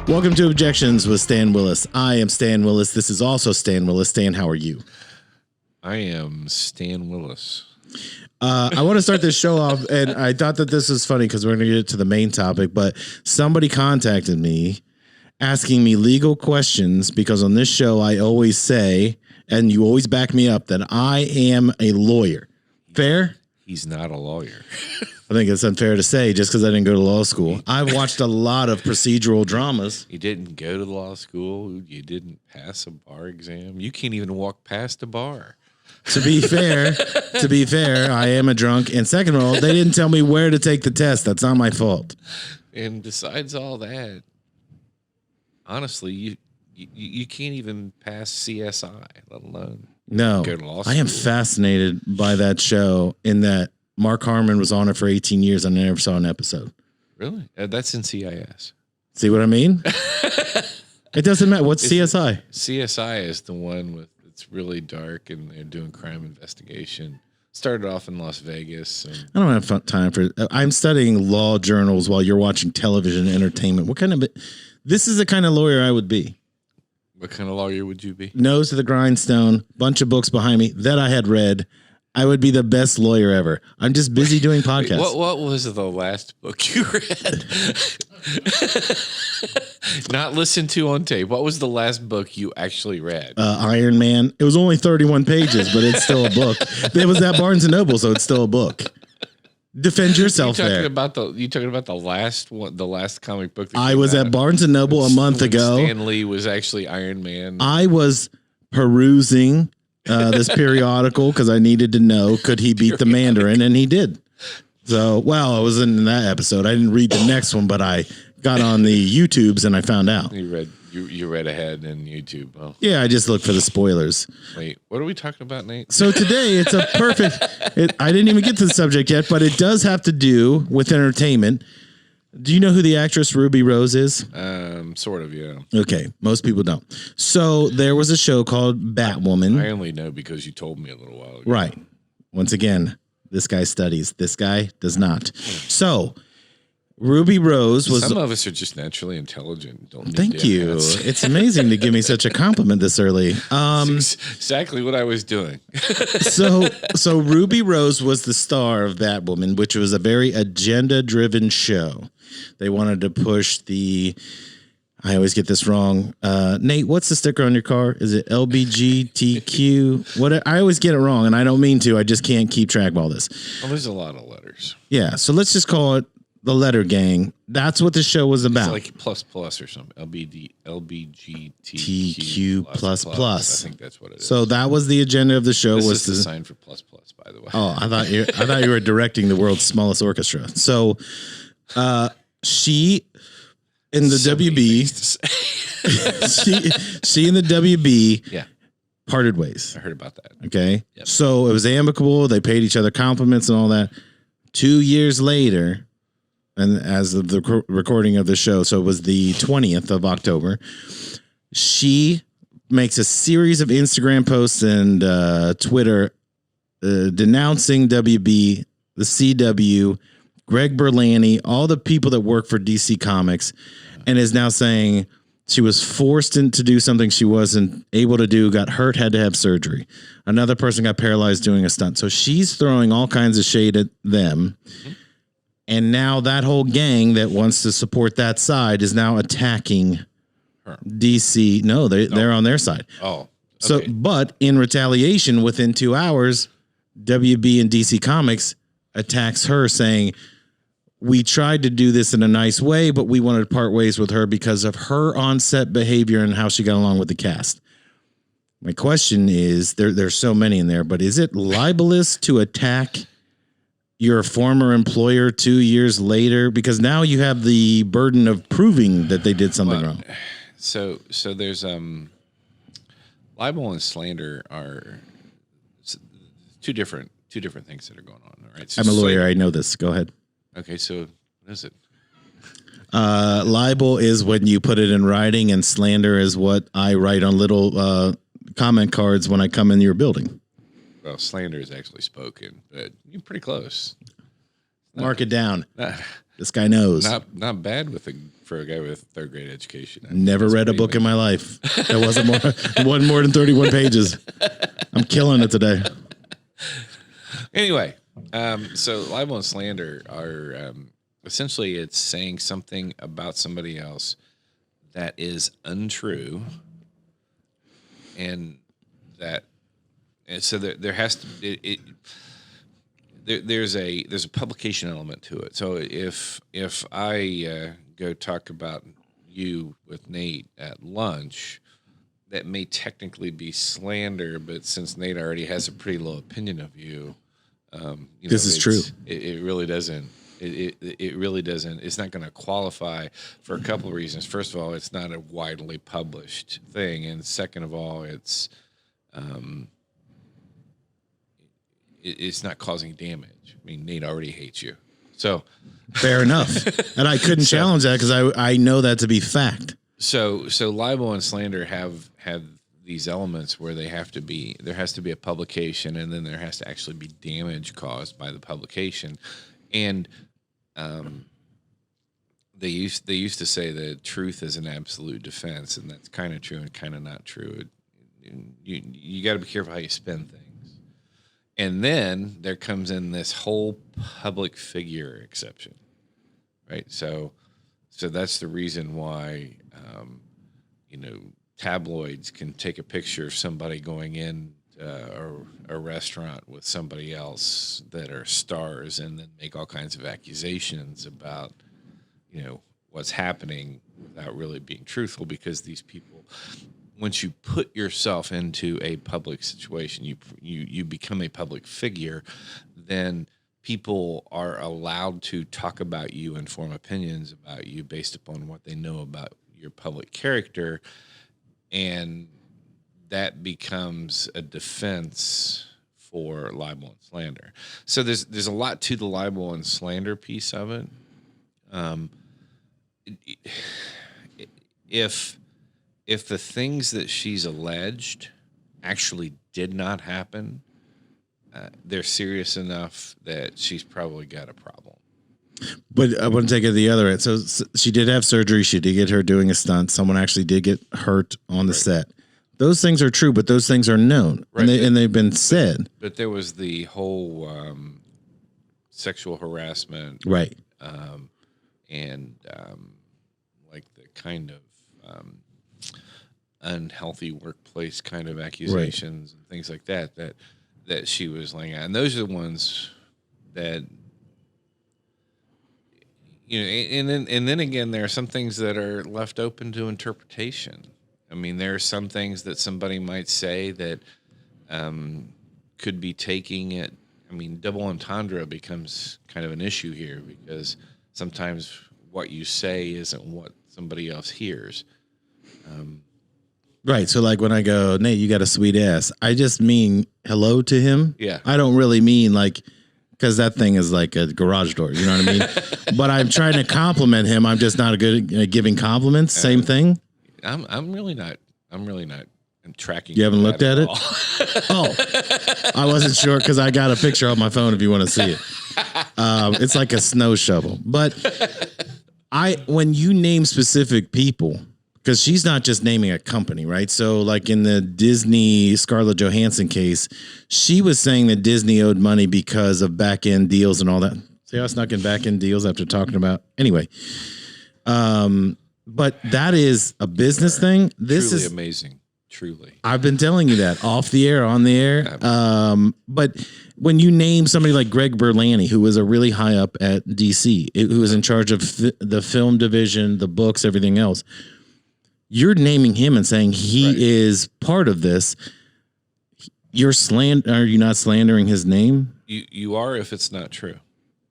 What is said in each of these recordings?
Welcome to Objections with Stan Willis. I am Stan Willis. This is also Stan Willis. Stan, how are you? I am Stan Willis. I want to start this show off, and I thought that this was funny because we're going to get to the main topic, but somebody contacted me asking me legal questions because on this show I always say, and you always back me up, that I am a lawyer. Fair? He's not a lawyer. I think it's unfair to say just because I didn't go to law school. I've watched a lot of procedural dramas. You didn't go to law school. You didn't pass a bar exam. You can't even walk past a bar. To be fair, I am a drunk. And second of all, they didn't tell me where to take the test. That's not my fault. And besides all that, honestly, you can't even pass CSI, let alone no. go to law school. I am fascinated by that show in that Mark Harmon was on it for 18 years and I never saw an episode. Really? That's in CIS. See what I mean? It doesn't matter. What's CSI? CSI is the one with it's really dark and they're doing crime investigation. Started off in Las Vegas. I don't have time for it. I'm studying law journals while you're watching television entertainment. What kind of this is the kind of lawyer I would be. What kind of lawyer would you be? Nose to the grindstone, bunch of books behind me that I had read. I would be the best lawyer ever. I'm just busy doing podcasts. What was the last book you read? Not listened to on tape. What was the last book you actually read? Iron Man. It was only 31 pages, but it's still a book. It was at Barnes and Noble, so it's still a book. Defend yourself you there. You talking about the last one, the last comic book? That I was at Barnes and Noble a month ago. Stan Lee was actually Iron Man. I was perusing this periodical because I needed to know, could he beat the Mandarin? And he did. So, well, I was in that episode. I didn't read the next one, but I got on the YouTubes and I found out. You read ahead in YouTube. Oh. Yeah, I just looked for the spoilers. Wait, what are we talking about, Nate? So today it's a perfect, I didn't even get to the subject yet, but it does have to do with entertainment. Do you know who the actress Ruby Rose is? Sort of, yeah. Okay, most people don't. So there was a show called Batwoman. I only know because you told me a little while ago. Right. Once again, this guy studies. This guy does not. So Ruby Rose was... Some of us are just naturally intelligent. Thank you. It's amazing to give me such a compliment this early. Exactly what I was doing. So Ruby Rose was the star of Batwoman, which was a very agenda-driven show. They wanted to push the... I always get this wrong. Nate, what's the sticker on your car? Is it LBGTQ? What? I always get it wrong, and I don't mean to. I just can't keep track of all this. Well, there's a lot of letters. Yeah, so let's just call it the letter gang. That's what the show was about. It's like plus or something. LBGTQ plus. I think that's what it is. So that was the agenda of the show. This was is the sign for plus, by the way. Oh, I thought you were directing the world's smallest orchestra. So she in the WB, she in the WB parted ways. I heard about that. Okay. Yep. So it was amicable. They paid each other compliments and all that. 2 years later, and as of the recording of the show, so it was the 20th of October, she makes a series of Instagram posts and Twitter denouncing WB, the CW, Greg Berlanti, all the people that work for DC Comics, and is now saying she was forced to do something she wasn't able to do, got hurt, had to have surgery. Another person got paralyzed doing a stunt. So she's throwing all kinds of shade at them. Mm-hmm. And now that whole gang that wants to support that side is now attacking her. DC. No, they're on their side. Oh, okay. So, but in retaliation, within 2 hours, WB and DC Comics attacks her, saying, we tried to do this in a nice way, but we wanted to part ways with her because of her on-set behavior and how she got along with the cast. My question is, there's so many in there, but is it libelous to attack your former employer 2 years later? Because now you have the burden of proving that they did something wrong. So there's libel and slander are two different things that are going on. All right. So I'm a lawyer. I know this. Go ahead. Okay, so what is it? Libel is when you put it in writing, and slander is what I write on little comment cards when I come in your building. Well, slander is actually spoken, but you're pretty close. Mark it down. Not, This guy knows. not bad for a guy with a third grade education. Never read a book in my life that wasn't more than 31 pages. I'm killing it today. Anyway, so libel and slander are essentially it's saying something about somebody else that is untrue, and so there has to there's a publication element to it. So if I go talk about you with Nate at lunch, that may technically be slander, but since Nate already has a pretty low opinion of you, this is true. It really doesn't. It really doesn't. It's not going to qualify for a couple of reasons. First of all, it's not a widely published thing, and second of all, it's not causing damage. I mean, Nate already hates you, so fair enough. And I couldn't challenge that because I know that to be fact. So libel and slander have these elements where there has to be a publication, and then there has to actually be damage caused by the publication. And they used to say that truth is an absolute defense, and that's kind of true and kind of not true. You got to be careful how you spin things. And then there comes in this whole public figure exception, right? So that's the reason why tabloids can take a picture of somebody going in a restaurant with somebody else that are stars and then make all kinds of accusations about what's happening without really being truthful, because these people, once you put yourself into a public situation, you become a public figure, then people are allowed to talk about you and form opinions about you based upon what they know about your public character, and that becomes a defense for libel and slander. So there's a lot to the libel and slander piece of it. If the things that she's alleged actually did not happen, they're serious enough that she's probably got a problem. But I want to take it the other end. So she did have surgery. She did get hurt doing a stunt. Someone actually did get hurt on the set. Those things are true, but those things are known, right. and they've been said. But there was the whole sexual harassment, right? And like the kind of unhealthy workplace kind of accusations and things like that she was laying out, and those are the ones that. And then again, there are some things that are left open to interpretation. I mean, there are some things that somebody might say that could be taking it. I mean, double entendre becomes kind of an issue here, because sometimes what you say isn't what somebody else hears. Right. So like when I go, Nate, you got a sweet ass, I just mean hello to him. Yeah. I don't really mean like, because that thing is like a garage door, you know what I mean? But I'm trying to compliment him. I'm just not good at giving compliments. Same thing. I'm really not. I'm tracking. You haven't looked at it? Oh, I wasn't sure because I got a picture on my phone if you want to see it. It's like a snow shovel. But when you name specific people, because she's not just naming a company, right? So like in the Disney Scarlett Johansson case, she was saying that Disney owed money because of back-end deals and all that. See how I snuck in back-end deals after talking about... Anyway. But that is a business thing. This truly is amazing. Truly. I've been telling you that off the air, on the air. But when you name somebody like Greg Berlanti, who was a really high up at DC, who was in charge of the film division, the books, everything else, you're naming him and saying he is part of this. Are you not slandering his name? You are if it's not true.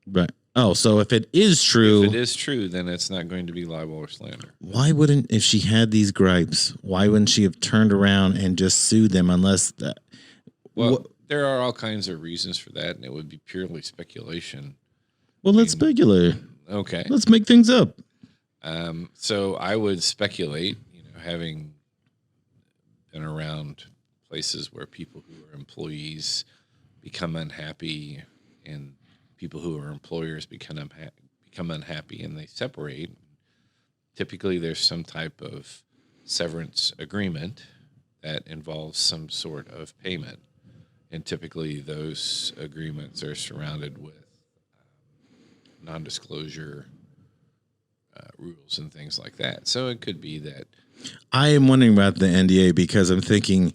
Right. Oh, so if it is true. If it is true, then it's not going to be libel or slander. Why wouldn't, if she had these gripes, why wouldn't she have turned around and just sued them unless that? Well, there are all kinds of reasons for that, and it would be purely speculation. Well, let's speculate. Okay. Let's make things up. So I would speculate, having been around places where people who are employees become unhappy and people who are employers become unhappy and they separate. Typically, there's some type of severance agreement that involves some sort of payment. And typically those agreements are surrounded with non-disclosure rules and things like that. So it could be that. I am wondering about the NDA because I'm thinking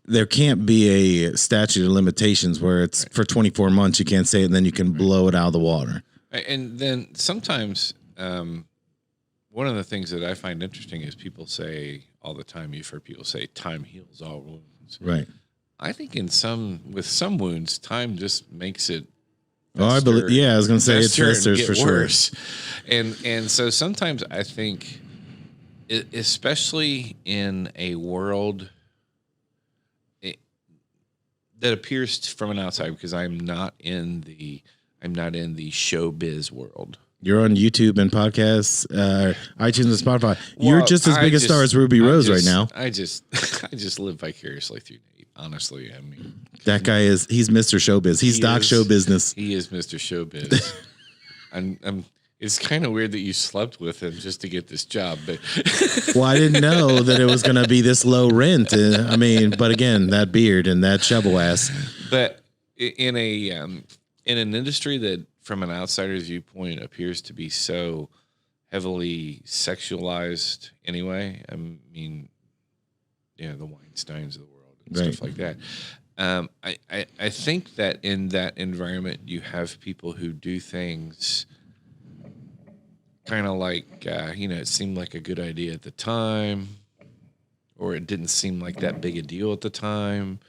there can't be a statute of limitations where it's for 24 months, you can't say it, and then you can blow it out of the water. And then sometimes one of the things that I find interesting is people say all the time, you've heard people say time heals all wounds. Right. I think with some wounds, time just makes it. I believe. Yeah, I was going to say it's festers for worse. Sure. And so sometimes I think, especially in a world that appears from an outside, because I'm not in the showbiz world. You're on YouTube and podcasts, iTunes and Spotify. You're just as big a star as Ruby Rose right now. I just live vicariously through Nate. Honestly, I mean, that guy he's Mr. Showbiz. He's Doc Show Business. He is Mr. Showbiz. It's kind of weird that you slept with him just to get this job, but well, I didn't know that it was going to be this low rent. I mean, but again, that beard and that shovel ass. But in an industry that, from an outsider's viewpoint, appears to be so heavily sexualized anyway. I mean, the Weinsteins of the world and stuff like that. I think that in that environment, you have people who do things kind of like, it seemed like a good idea at the time, or it didn't seem like that big a deal at the time.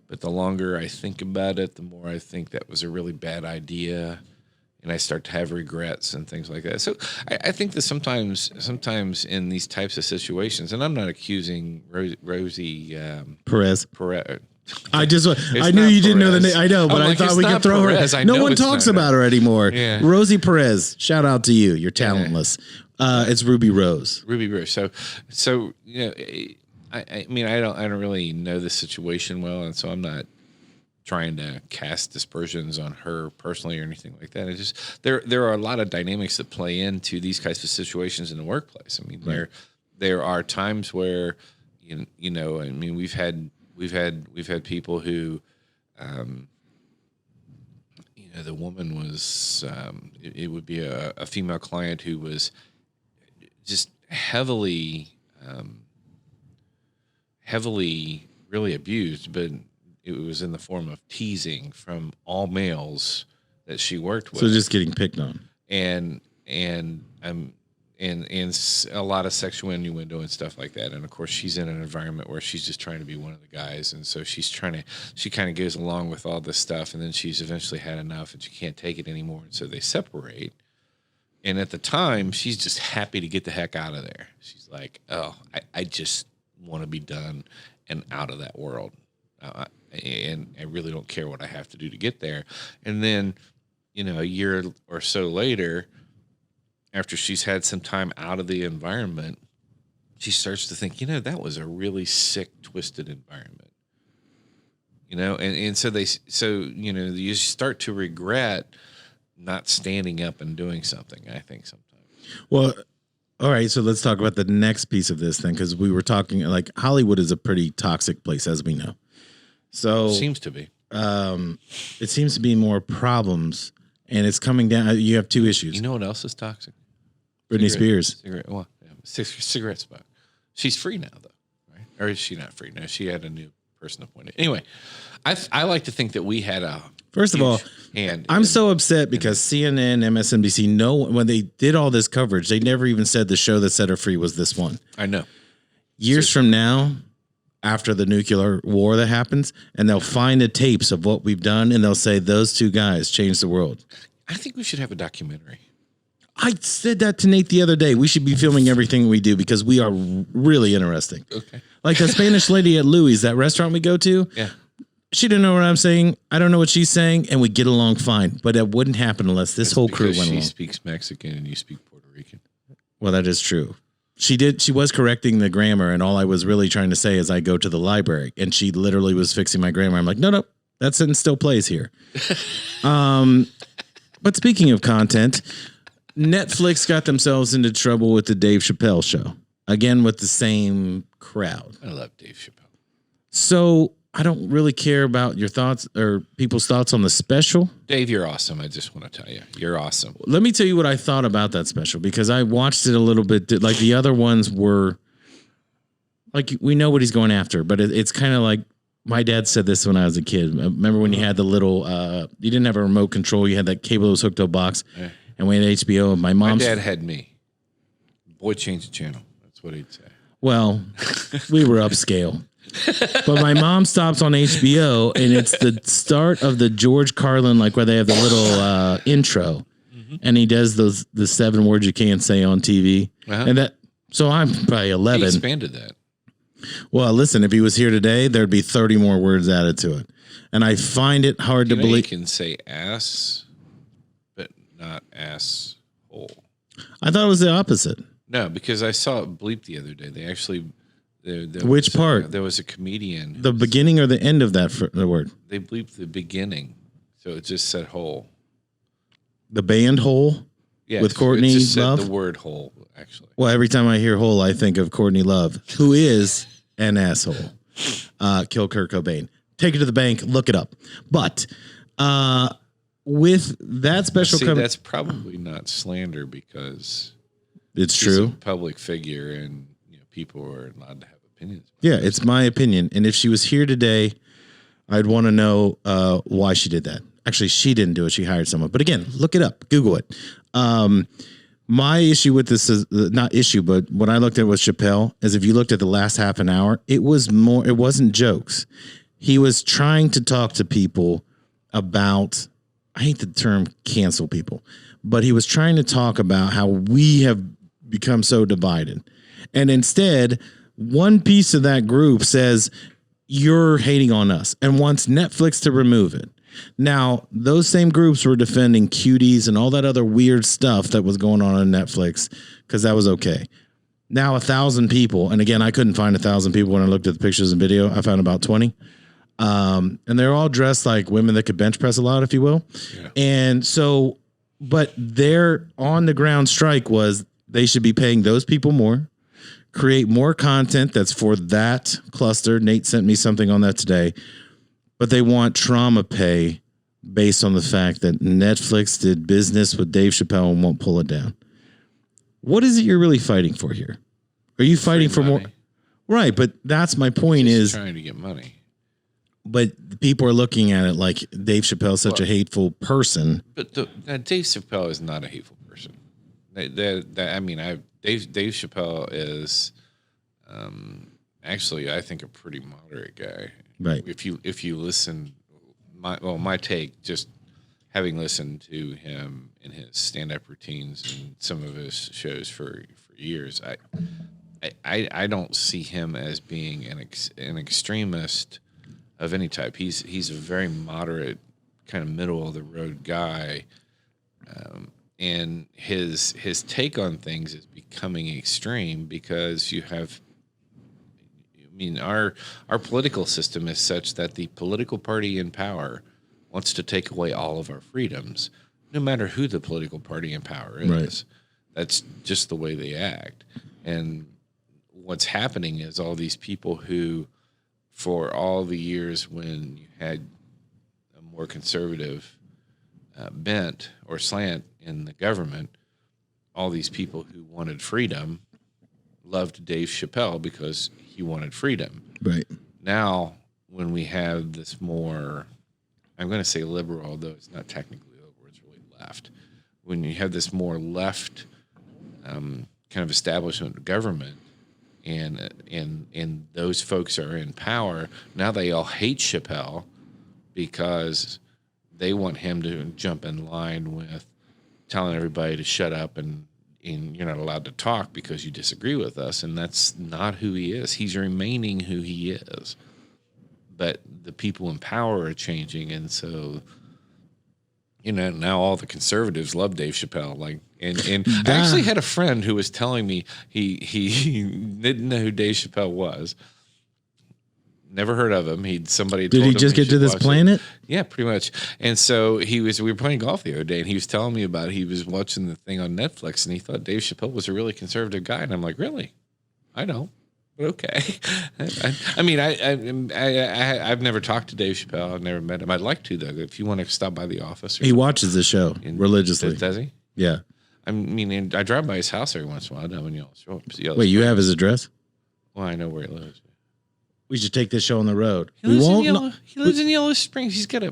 But the longer I think about it, the more I think that was a really bad idea. And I start to have regrets and things like that. So I think that sometimes in these types of situations, and I'm not accusing Rosie Perez. I knew you didn't know the name. I know, but I thought we could throw her. No one talks about her anymore. Yeah. Rosie Perez. Shout out to you. You're talentless. Yeah. It's Ruby Rose. Ruby Rose. So I mean, I don't really know the situation well, and so I'm not trying to cast dispersions on her personally or anything like that. It's just there are a lot of dynamics that play into these kinds of situations in the workplace. I mean, right. there are times where I mean, we've had people who, the woman was it would be a female client who was just heavily really abused, but it was in the form of teasing from all males that she worked with. So just getting picked on, and a lot of sexual innuendo and stuff like that. And of course, she's in an environment where she's just trying to be one of the guys, and so she kind of goes along with all this stuff, and then she's eventually had enough, and she can't take it anymore, and so they separate. And at the time, she's just happy to get the heck out of there. She's like, "Oh, I just want to be done and out of that world." And I really don't care what I have to do to get there. And then, a year or so later, after she's had some time out of the environment, she starts to think, that was a really sick, twisted environment. And so you start to regret not standing up and doing something, I think, sometimes. Well, all right, so let's talk about the next piece of this thing, because we were talking, like, Hollywood is a pretty toxic place, as we know. So seems to be. It seems to be more problems, and it's coming down. You have two issues. You know what else is toxic? Britney Spears. Cigarette smoke. She's free now, though, right? Or is she not free? No, she had a new person appointed. Anyway, I like to think that we had a first of all hand. I'm so upset because CNN, MSNBC, when they did all this coverage, they never even said the show that set her free was this one. I know. Years from now, after the nuclear war that happens, and they'll find the tapes of what we've done, and they'll say those two guys changed the world. I think we should have a documentary. I said that to Nate the other day. We should be filming everything we do because we are really interesting. Okay. Like the Spanish lady at Louis, that restaurant we go to. Yeah. She didn't know what I'm saying. I don't know what she's saying, and we get along fine. But it wouldn't happen unless this whole crew went along. She speaks Mexican and you speak Puerto Rican. Well, that is true. She was correcting the grammar, and all I was really trying to say is I go to the library, and she literally was fixing my grammar. I'm like, no, that sentence still plays here. But speaking of content, Netflix got themselves into trouble with the Dave Chappelle show. Again, with the same crowd. I love Dave Chappelle. So I don't really care about your thoughts or people's thoughts on the special. Dave, you're awesome. I just want to tell you, you're awesome. Let me tell you what I thought about that special, because I watched it a little bit. Like the other ones were, like, we know what he's going after, but it's kind of like, my dad said this when I was a kid. Remember when you had the little, you didn't have a remote control. You had that cable that was hooked to a box. Yeah. And we had HBO. My dad had me. Boy, change the channel. That's what he'd say. Well, we were upscale. But my mom stops on HBO, and it's the start of the George Carlin, like where they have the little intro, and he does the 7 words you can't say on TV, and that. So I'm probably 11. He expanded that. Well, listen, if he was here today, there'd be 30 more words added to it, and I find it hard to believe. You can say ass, but not asshole. I thought it was the opposite. No, because I saw it bleeped the other day. They actually. Which part? There was a comedian. The beginning or the end of that the word? They bleeped the beginning, so it just said hole. The band Hole? Yeah, with Courtney it just Love? said the word hole, actually. Well, every time I hear Hole, I think of Courtney Love, who is an asshole. Kill Kurt Cobain. Take it to the bank. Look it up. But with that special that's probably not slander, because it's true. A public figure, and people are allowed to have opinions. Yeah, it's my opinion. And if she was here today, I'd want to know why she did that. Actually, she didn't do it. She hired someone. But again, look it up. Google it. My issue with this is not issue, but when I looked at it with Chappelle, is if you looked at the last half an hour, it wasn't jokes. He was trying to talk to people about, I hate the term cancel people, but he was trying to talk about how we have become so divided. And instead, one piece of that group says, you're hating on us, and wants Netflix to remove it. Now, those same groups were defending cuties and all that other weird stuff that was going on Netflix, because that was okay. Now, 1,000 people, and again, I couldn't find 1,000 people when I looked at the pictures and video. I found about 20. And they're all dressed like women that could bench press a lot, if you will. Yeah. And so, but their on the ground strike was they should be paying those people more, create more content that's for that cluster. Nate sent me something on that today, but they want trauma pay based on the fact that Netflix did business with Dave Chappelle and won't pull it down. What is it you're really fighting for here? Are you fighting for more? Right, but that's my point. Is trying to get money. But people are looking at it like Dave Chappelle is such a hateful person. But Dave Chappelle is not a hateful person. Dave Chappelle is actually, I think, a pretty moderate guy. Right. If you listen, my take, just having listened to him in his stand-up routines and some of his shows for years, I don't see him as being an extremist of any type. He's a very moderate, kind of middle of the road guy. And his take on things is becoming extreme because you have, I mean, our political system is such that the political party in power wants to take away all of our freedoms, no matter who the political party in power is. Right. That's just the way they act. And what's happening is all these people who, for all the years when you had a more conservative bent or slant in the government, all these people who wanted freedom loved Dave Chappelle because he wanted freedom. Right. Now, when we have this more, I'm going to say liberal, although it's not technically liberal, it's really left. When you have this more left kind of establishment government, and those folks are in power, now they all hate Chappelle because they want him to jump in line with telling everybody to shut up and you're not allowed to talk because you disagree with us. And that's not who he is. He's remaining who he is. But the people in power are changing. And so, now all the conservatives love Dave Chappelle. And I actually had a friend who was telling me he didn't know who Dave Chappelle was. Never heard of him. Somebody Did told he him just get to should this watch it. planet? Yeah, pretty much. And so we were playing golf the other day, and he was telling me about it. He was watching the thing on Netflix, and he thought Dave Chappelle was a really conservative guy. And I'm like, really? I don't. But okay. I've never talked to Dave Chappelle. I've never met him. I'd like to, though. If you want to stop by the office. He watches the show religiously. Does he? Yeah. I mean, I drive by his house every once in a while down in Yellow Wait, you have his address? Well, I know where he lives. We should take this show on the road. He lives in Yellow Springs. He's got a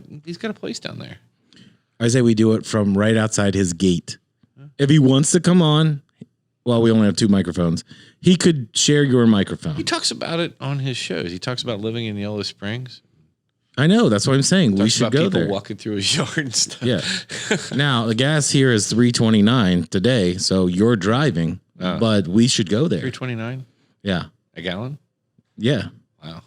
place down there. I say we do it from right outside his gate. If he wants to come on, well, we only have 2 microphones. He could share your microphone. He talks about it on his shows. He talks about living in Yellow Springs. I know. That's what I'm saying. We should go there. People walking through his yard and stuff. Yeah. Now, the gas here is $3.29 today, so you're driving, but we should go there. $3.29? Yeah. A gallon? Yeah. Wow.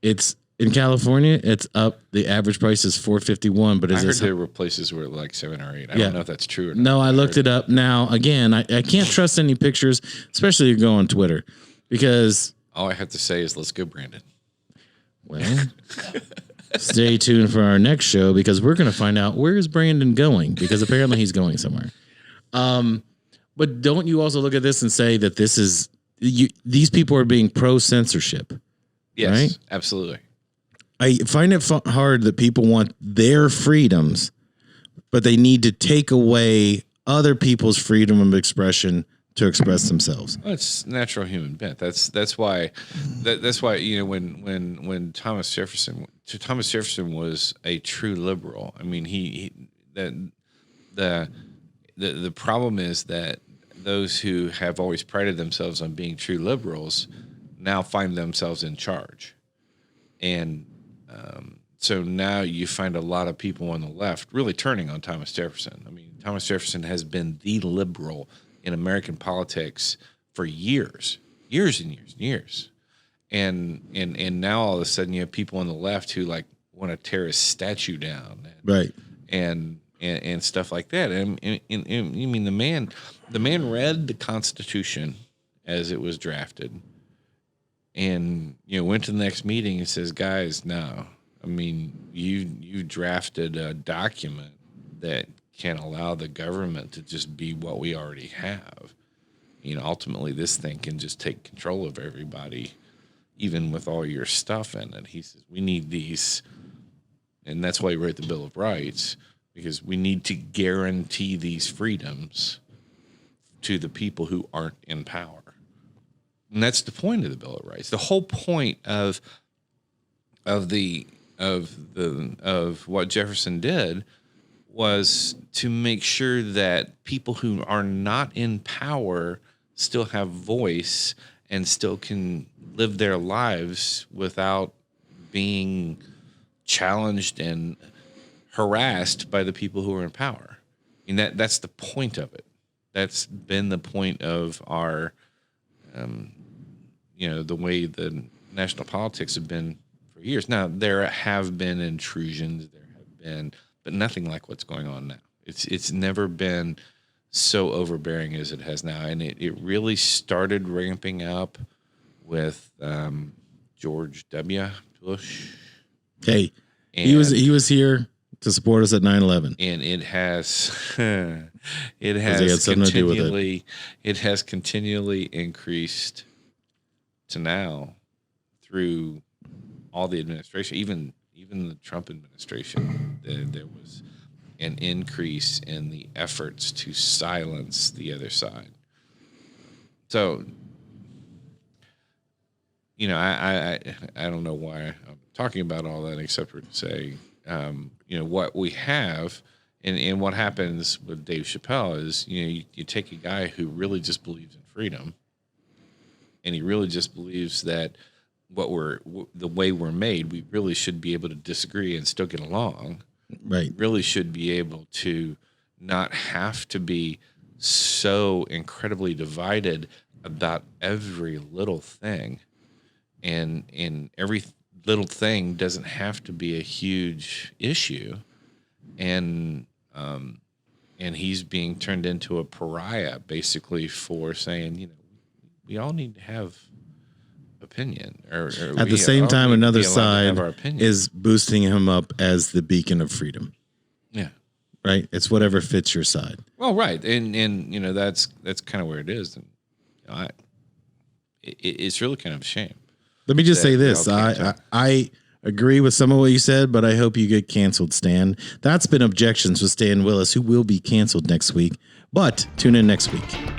It's in California, it's up. The average price is $4.51, but I heard there were places where like 7 or 8. I don't know if that's true or not. No, I looked it up. Now, again, I can't trust any pictures, especially if you go on Twitter, because all I have to say is let's go, Brandon. Well, stay tuned for our next show because we're going to find out where is Brandon going, because apparently he's going somewhere. But don't you also look at this and say that this is these people are being pro censorship? Yes, right? Absolutely. I find it hard that people want their freedoms, but they need to take away other people's freedom of expression to express themselves. Well, it's natural human bent. That's why when Thomas Jefferson was a true liberal. I mean, the problem is that those who have always prided themselves on being true liberals now find themselves in charge, and so now you find a lot of people on the left really turning on Thomas Jefferson. I mean, Thomas Jefferson has been the liberal in American politics for years, and now all of a sudden you have people on the left who like want to tear his statue down, right? And stuff like that. And you mean the man read the Constitution as it was drafted, and went to the next meeting and says, "Guys, no. I mean, you drafted a document that can't allow the government to just be what we already have. Ultimately, this thing can just take control of everybody, even with all your stuff in it." He says, "We need these," and that's why he wrote the Bill of Rights, because we need to guarantee these freedoms to the people who aren't in power. And that's the point of the Bill of Rights. The whole point of what Jefferson did was to make sure that people who are not in power still have voice and still can live their lives without being challenged and harassed by the people who are in power. I mean, that's the point of it. That's been the point of our, the way the national politics have been for years. Now, there have been intrusions, but nothing like what's going on now. It's never been so overbearing as it has now, and it really started ramping up with George W. Bush. Hey, he was here to support us at 9/11, and it has continually increased to now through all the administration, even the Trump administration. There was an increase in the efforts to silence the other side. So, I don't know why I'm talking about all that, except for to say, what we have and what happens with Dave Chappelle is, you take a guy who really just believes in freedom, and he really just believes that the way we're made, we really should be able to disagree and still get along. Right. Really should be able to not have to be so incredibly divided about every little thing, and every little thing doesn't have to be a huge issue, and he's being turned into a pariah basically for saying, we all need to have opinion. Or At the same time, another side our opinion. is boosting him up as the beacon of freedom. Yeah. Right. It's whatever fits your side. Well, right. And you know, that's kind of where it is. And it's really kind of a shame. Let me just say this. I agree with some of what you said, but I hope you get canceled, Stan. That's been Objections with Stan Willis, who will be canceled next week. But tune in next week.